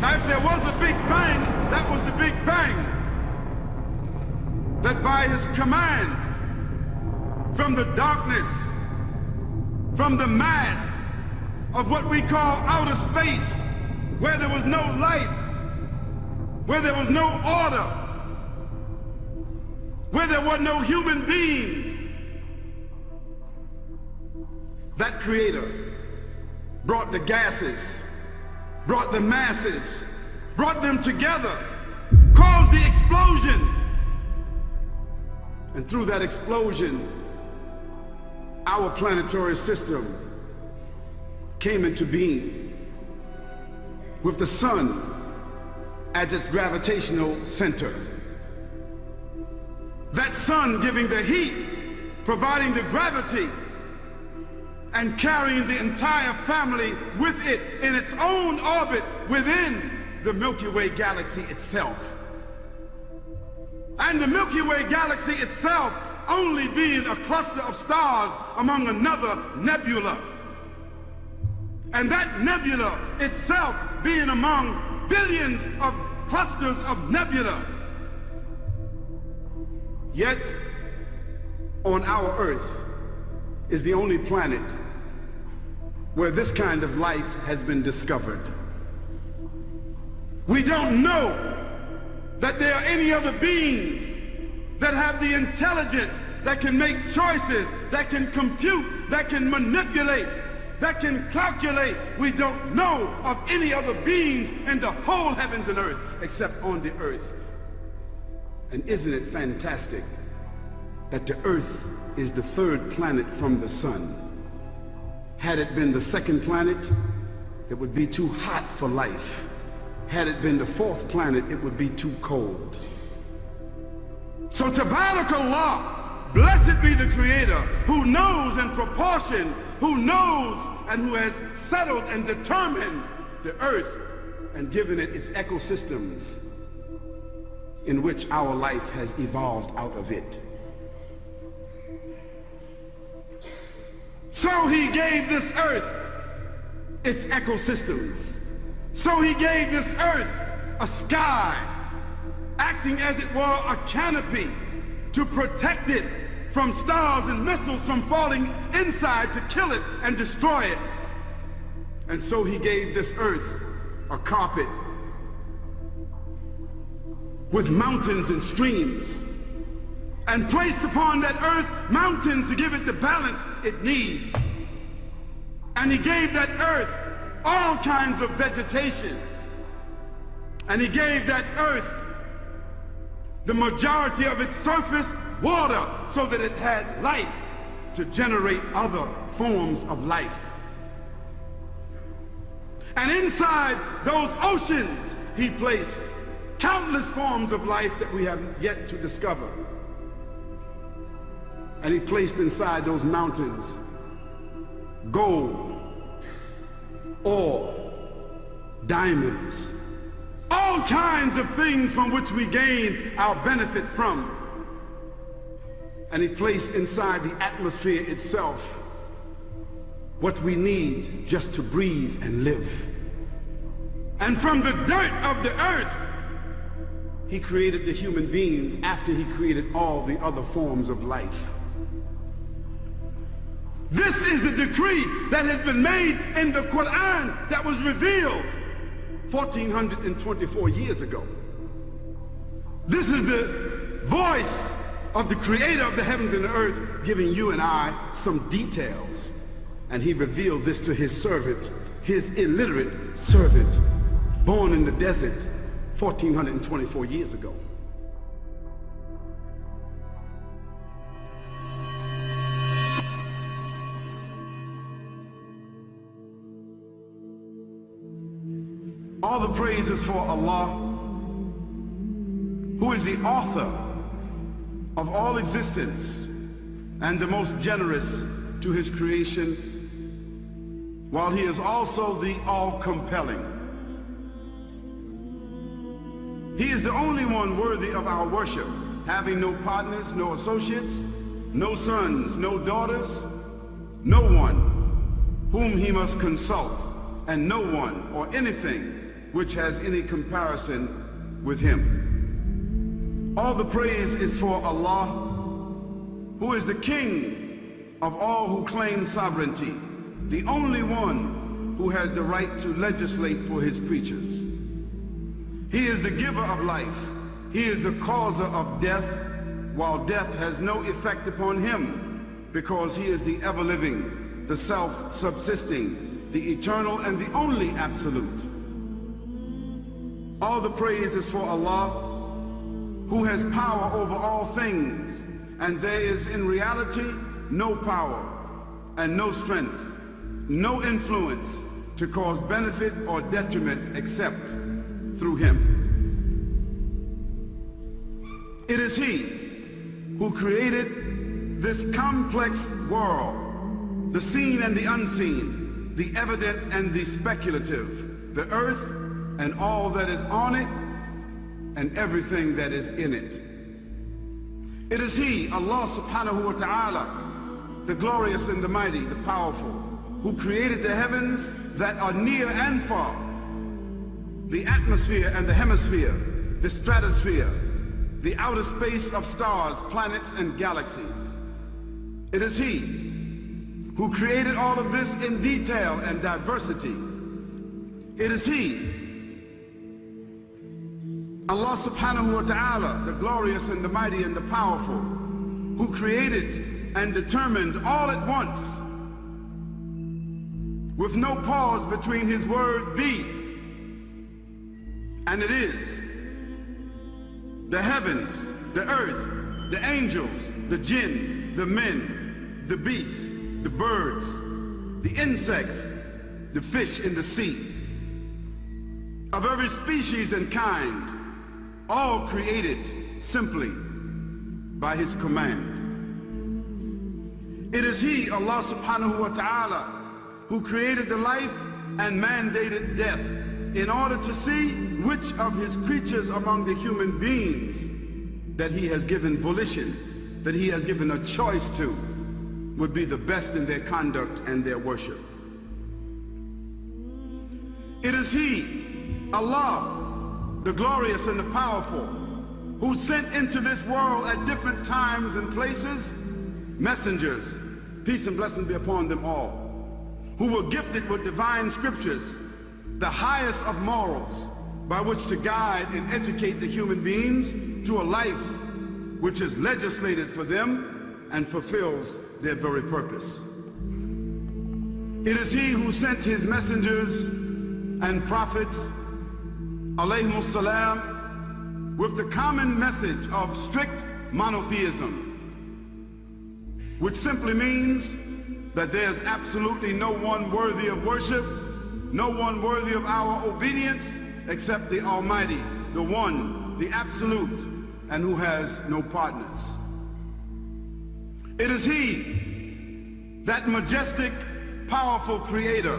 Now, if there was a Big Bang, that was the Big Bang. That by his command, from the darkness, from the mass of what we call outer space, where there was no life, where there was no order, where there were no human beings, that creator brought the gases, brought the masses, brought them together, caused the explosion. And through that explosion, our planetary system came into being, with the sun as its gravitational center. That sun giving the heat, providing the gravity, and carrying the entire family with it in its own orbit within the Milky Way galaxy itself. And the Milky Way galaxy itself only being a cluster of stars among another nebula. And that nebula itself being among billions of clusters of nebula. Yet, on our Earth is the only planet where this kind of life has been discovered. We don't know that there are any other beings that have the intelligence, that can make choices, that can compute, that can manipulate, that can calculate. We don't know of any other beings in the whole heavens and earth except on the earth. And isn't it fantastic that the earth is the third planet from the sun? Had it been the second planet, it would be too hot for life. Had it been the fourth planet, it would be too cold. So Tabarakallah, blessed be the Creator, who knows in proportion, who knows and who has settled and determined the earth and given it its ecosystems in which our life has evolved out of it. So he gave this earth its ecosystems. So he gave this earth a sky, acting as it were a canopy to protect it from stars and missiles from falling inside to kill it and destroy it. And so he gave this earth a carpet with mountains and streams, and placed upon that earth mountains to give it the balance it needs. And he gave that earth all kinds of vegetation. And he gave that earth the majority of its surface water so that it had life to generate other forms of life. And inside those oceans he placed countless forms of life that we have yet to discover. And he placed inside those mountains gold, ore, diamonds, all kinds of things from which we gain our benefit from. And he placed inside the atmosphere itself what we need just to breathe and live. And from the dirt of the earth, he created the human beings after he created all the other forms of life. This is the decree that has been made in the Quran that was revealed 1424 years ago. This is the voice of the Creator of the heavens and the earth giving you and I some details. And he revealed this to his servant, his illiterate servant, born in the desert 1424 years ago. All the praise is for Allah, who is the author of all existence and the most generous to his creation, while he is also the all-compelling. He is the only one worthy of our worship, having no partners, no associates, no sons, no daughters, no one whom he must consult, and no one or anything which has any comparison with him. All the praise is for Allah, who is the King of all who claim sovereignty, the only one who has the right to legislate for his creatures. He is the giver of life. He is the causer of death, while death has no effect upon him, because he is the ever-living, the self-subsisting, the eternal and the only absolute. All the praise is for Allah, who has power over all things, and there is in reality no power and no strength, no influence to cause benefit or detriment except through him. It is he who created this complex world, the seen and the unseen, the evident and the speculative, the earth and all that is on it and everything that is in it. It is he, Allah subhanahu wa ta'ala, the glorious and the mighty, the powerful, who created the heavens that are near and far, the atmosphere and the hemisphere, the stratosphere, the outer space of stars, planets, and galaxies. It is he who created all of this in detail and diversity. It is he, Allah subhanahu wa ta'ala, the glorious and the mighty and the powerful, who created and determined all at once, with no pause between his word be and it is, the heavens, the earth, the angels, the jinn, the men, the beasts, the birds, the insects, the fish in the sea, of every species and kind, all created simply by his command. It is he, Allah subhanahu wa ta'ala, who created the life and mandated death in order to see which of his creatures among the human beings that he has given volition, that he has given a choice to, would be the best in their conduct and their worship. It is he, Allah, the glorious and the powerful, who sent into this world at different times and places messengers, peace and blessing be upon them all, who were gifted with divine scriptures, the highest of morals, by which to guide and educate the human beings to a life which is legislated for them and fulfills their very purpose. It is he who sent his messengers and prophets, alayhimus salam, with the common message of strict monotheism, which simply means that there's absolutely no one worthy of worship, no one worthy of our obedience except the Almighty, the One, the Absolute, and who has no partners. It is he, that majestic, powerful creator,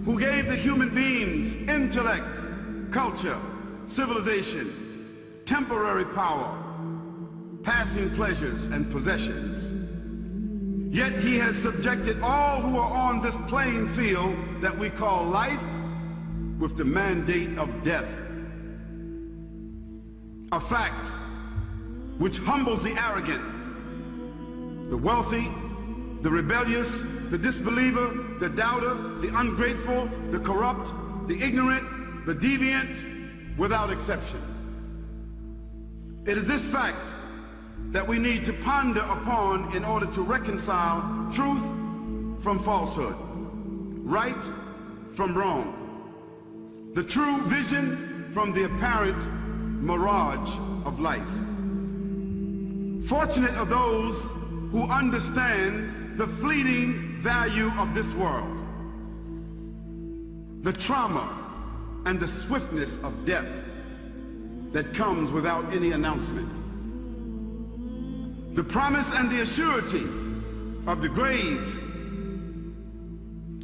who gave the human beings intellect, culture, civilization, temporary power, passing pleasures and possessions. Yet he has subjected all who are on this playing field that we call life with the mandate of death. A fact which humbles the arrogant, the wealthy, the rebellious, the disbeliever, the doubter, the ungrateful, the corrupt, the ignorant, the deviant, without exception. It is this fact that we need to ponder upon in order to reconcile truth from falsehood, right from wrong, the true vision from the apparent mirage of life. Fortunate are those who understand the fleeting value of this world, the trauma and the swiftness of death that comes without any announcement, the promise and the assurity of the grave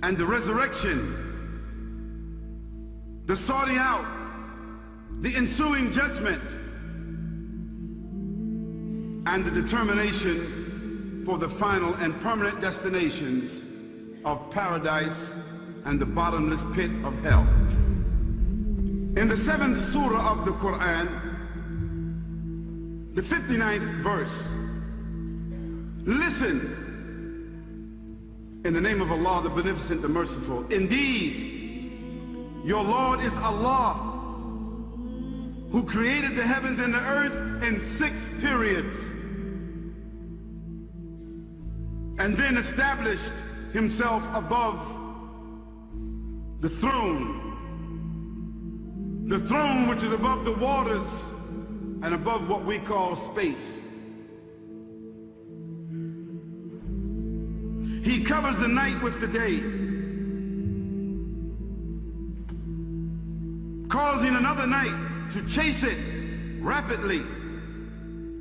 and the resurrection, the sorting out, the ensuing judgment, and the determination for the final and permanent destinations of paradise and the bottomless pit of hell. In the 7th surah of the Quran, the 59th verse, listen, in the name of Allah, the Beneficent, the Merciful. Indeed, your Lord is Allah, who created the heavens and the earth in 6 periods, and then established himself above the throne which is above the waters and above what we call space. He covers the night with the day, causing another night to chase it rapidly.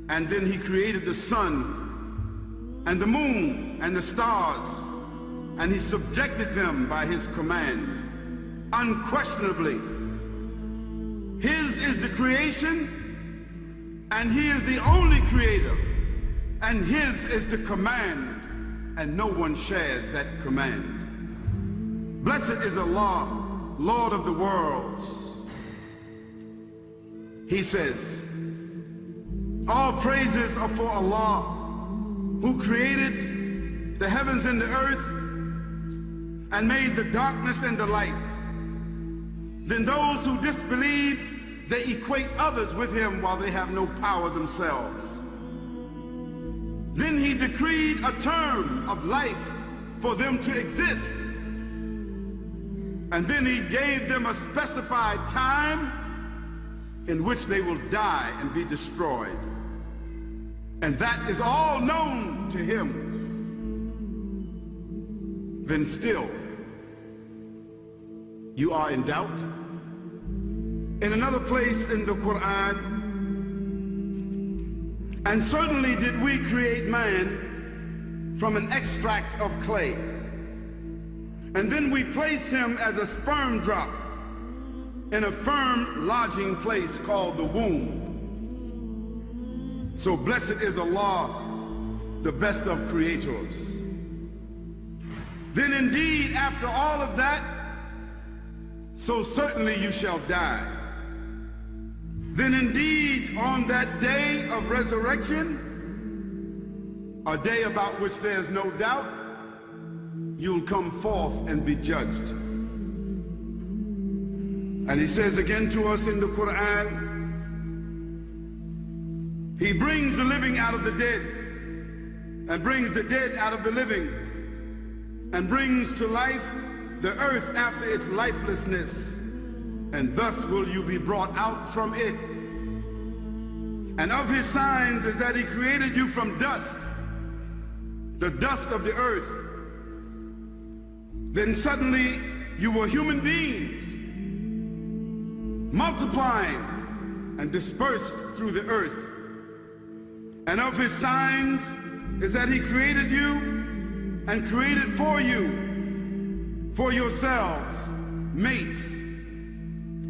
And then he created the sun and the moon and the stars, and he subjected them by his command. Unquestionably, his is the creation, and he is the only creator, and his is the command, and no one shares that command. Blessed is Allah, Lord of the worlds. He says, all praises are for Allah, who created the heavens and the earth and made the darkness and the light. Then those who disbelieve, they equate others with him while they have no power themselves. Then he decreed a term of life for them to exist. And then he gave them a specified time in which they will die and be destroyed. And that is all known to him. Then still, you are in doubt? In another place in the Quran, and certainly did we create man from an extract of clay, and then we place him as a sperm drop in a firm lodging place called the womb. So blessed is Allah, the best of creators. Then indeed, after all of that, so certainly you shall die. Then indeed, on that day of resurrection, a day about which there is no doubt, you'll come forth and be judged. And he says again to us in the Quran, he brings the living out of the dead, and brings the dead out of the living, and brings to life the earth after its lifelessness, and thus will you be brought out from it. And of his signs is that he created you from dust, the dust of the earth. Then suddenly you were human beings, multiplying and dispersed through the earth. And of his signs is that he created you and created for you, for yourselves, mates,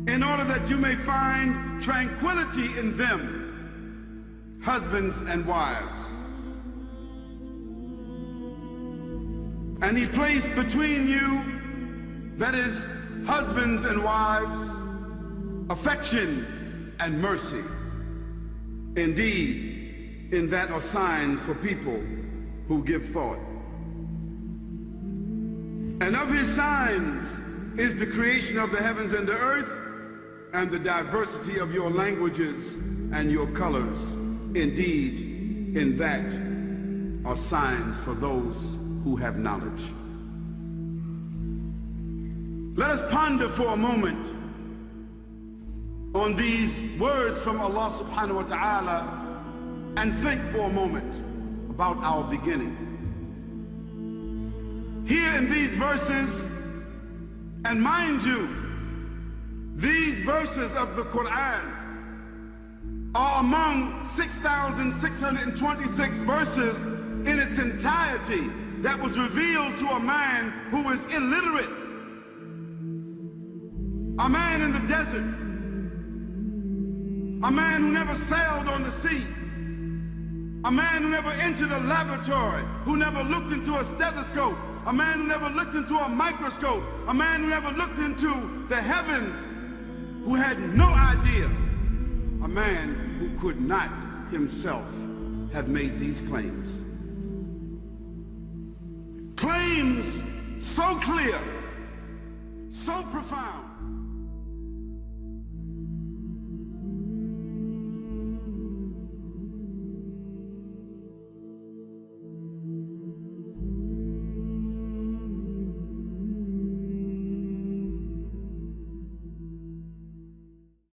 in order that you may find tranquility in them, husbands and wives. And he placed between you, that is, husbands and wives, affection and mercy. Indeed, in that are signs for people who give thought. And of his signs is the creation of the heavens and the earth, and the diversity of your languages and your colors. Indeed, in that are signs for those who have knowledge. Let us ponder for a moment on these words from Allah subhanahu wa ta'ala and think for a moment about our beginning. Here in these verses, and mind you, these verses of the Quran are among 6,626 verses in its entirety that was revealed to a man who is illiterate, a man in the desert, a man who never sailed on the sea, a man who never entered a laboratory, who never looked into a stethoscope, a man who never looked into a microscope, a man who never looked into the heavens who had no idea, a man who could not himself have made these claims. Claims so clear, so profound,